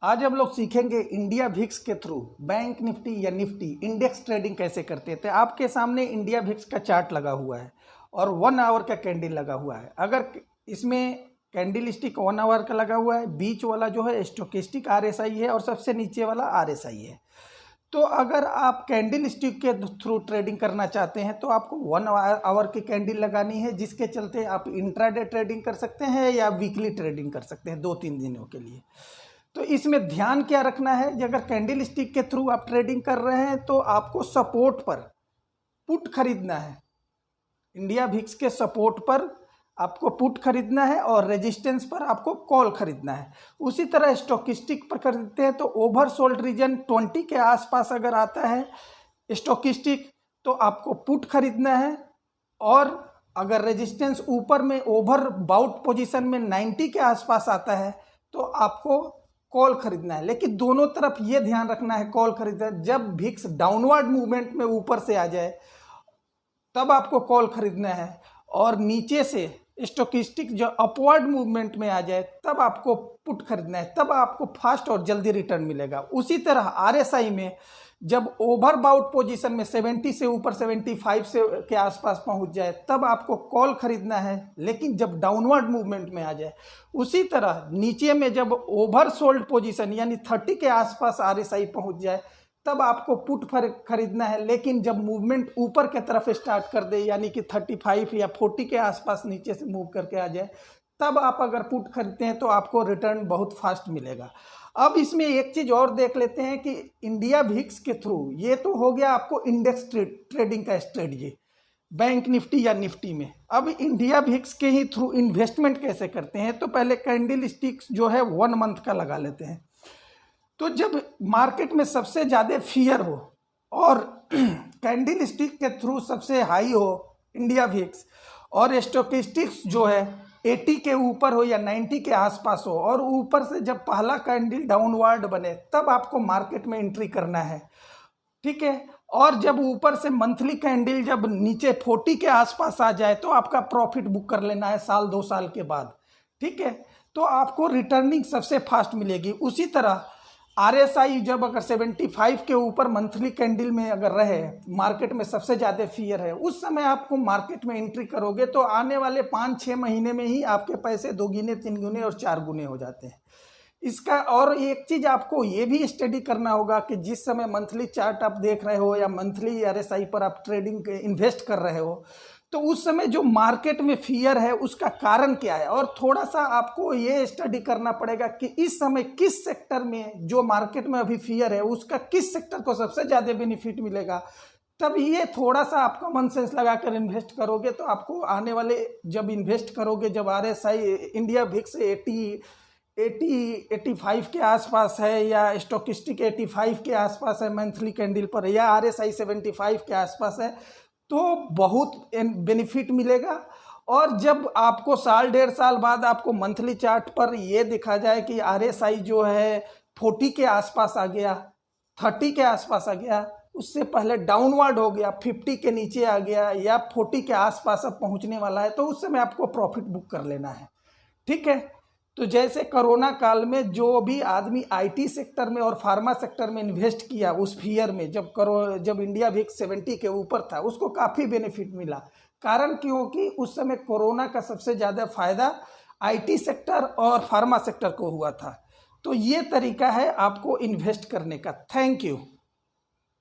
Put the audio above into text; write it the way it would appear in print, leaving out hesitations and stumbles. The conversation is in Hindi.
आज हम लोग सीखेंगे इंडिया भिक्स के थ्रू बैंक निफ्टी या निफ्टी इंडेक्स ट्रेडिंग कैसे करते थे। आपके सामने इंडिया भिक्स का चार्ट लगा हुआ है और 1 आवर का कैंडल लगा हुआ है। अगर इसमें कैंडल स्टिक 1 आवर का लगा हुआ है, बीच वाला जो है स्टोकेस्टिक RSI है और सबसे नीचे वाला RSI है। तो अगर आप कैंडल स्टिक के थ्रू ट्रेडिंग करना चाहते हैं तो आपको 1 आवर की कैंडल लगानी है, जिसके चलते आप इंट्राडे ट्रेडिंग कर सकते हैं या वीकली ट्रेडिंग कर सकते हैं 2-3 दिनों के लिए। तो इसमें ध्यान क्या रखना है कि अगर कैंडल स्टिक के थ्रू आप ट्रेडिंग कर रहे हैं तो आपको सपोर्ट पर पुट खरीदना है। इंडिया भिक्स के सपोर्ट पर आपको पुट खरीदना है और रेजिस्टेंस पर आपको कॉल खरीदना है। उसी तरह स्टोकिस्टिक पर खरीदते हैं तो ओवरसोल्ड रीजन 20 के आसपास अगर आता है स्टोकिस्टिक तो आपको पुट खरीदना है, और अगर रेजिस्टेंस ऊपर में ओवर बाउट पोजीशन में 90 के आसपास आता है तो आपको कॉल खरीदना है। लेकिन दोनों तरफ ये ध्यान रखना है कॉल खरीदना है, जब भिक्स डाउनवर्ड मूवमेंट में ऊपर से आ जाए तब आपको कॉल खरीदना है, और नीचे से स्टोकिस्टिक जो अपवर्ड मूवमेंट में आ जाए तब आपको पुट खरीदना है, तब आपको फास्ट और जल्दी रिटर्न मिलेगा। उसी तरह RSI में जब ओवर बाउट पोजीशन में 70 से ऊपर 75 से के आसपास पहुंच जाए तब आपको कॉल खरीदना है, लेकिन जब डाउनवर्ड मूवमेंट में आ जाए। उसी तरह नीचे में जब ओवर सोल्ड पोजीशन यानी 30 के आसपास RSI पहुंच जाए तब आपको पुट खरीदना है, लेकिन जब मूवमेंट ऊपर के तरफ स्टार्ट कर दे यानी कि 35 या 40 के आसपास नीचे से मूव करके आ जाए तब आप अगर पुट खरीदते हैं तो आपको रिटर्न बहुत फास्ट मिलेगा। अब इसमें एक चीज़ और देख लेते हैं कि इंडिया भिक्स के थ्रू, ये तो हो गया आपको इंडेक्स ट्रेडिंग का स्ट्रेटजी बैंक निफ्टी या निफ्टी में। अब इंडिया भिक्स के ही थ्रू इन्वेस्टमेंट कैसे करते हैं, तो पहले कैंडल स्टिक्स जो है 1 मंथ का लगा लेते हैं। तो जब मार्केट में सबसे ज़्यादा फियर हो और कैंडल स्टिक के थ्रू सबसे हाई हो इंडिया भिक्स, और स्टोकेस्टिक्स जो है 80 के ऊपर हो या 90 के आसपास हो, और ऊपर से जब पहला कैंडल डाउनवर्ड बने तब आपको मार्केट में एंट्री करना है, ठीक है। और जब ऊपर से मंथली कैंडल जब नीचे 40 के आसपास आ जाए तो आपका प्रॉफिट बुक कर लेना है 1-2 साल के बाद, ठीक है। तो आपको रिटर्निंग सबसे फास्ट मिलेगी। उसी तरह RSI जब अगर 75 के ऊपर मंथली कैंडल में अगर रहे, मार्केट में सबसे ज़्यादा फियर है, उस समय आपको मार्केट में एंट्री करोगे तो आने वाले 5-6 महीने में ही आपके पैसे 2 गुने 3 गुने और 4 गुने हो जाते हैं इसका। और एक चीज़ आपको ये भी स्टडी करना होगा कि जिस समय मंथली चार्ट आप देख रहे हो या मंथली RSI पर आप ट्रेडिंग इन्वेस्ट कर रहे हो तो उस समय जो मार्केट में फियर है उसका कारण क्या है, और थोड़ा सा आपको ये स्टडी करना पड़ेगा कि इस समय किस सेक्टर में जो मार्केट में अभी फियर है उसका किस सेक्टर को सबसे ज़्यादा बेनिफिट मिलेगा। तब ये थोड़ा सा आप कॉमन सेंस लगाकर इन्वेस्ट करोगे तो आपको आने वाले जब इन्वेस्ट करोगे, जब RSI इंडिया भिक्स 85 के आसपास है या स्टोकिस्टिक 85 के आसपास है मंथली कैंडल पर, या RSI 75 के आसपास है, तो बहुत बेनिफिट मिलेगा। और जब आपको 1.5 साल बाद आपको मंथली चार्ट पर ये दिखा जाए कि RSI जो है 40 के आसपास आ गया, 30 के आसपास आ गया, उससे पहले डाउनवर्ड हो गया, 50 के नीचे आ गया या 40 के आसपास अब पहुंचने वाला है, तो उस समय आपको प्रॉफिट बुक कर लेना है, ठीक है। तो जैसे कोरोना काल में जो भी आदमी IT सेक्टर में और फार्मा सेक्टर में इन्वेस्ट किया उस फियर में, जब इंडिया भिक्स 70 के ऊपर था, उसको काफ़ी बेनिफिट मिला। कारण क्योंकि उस समय कोरोना का सबसे ज़्यादा फायदा IT सेक्टर और फार्मा सेक्टर को हुआ था। तो ये तरीका है आपको इन्वेस्ट करने का। Thank you.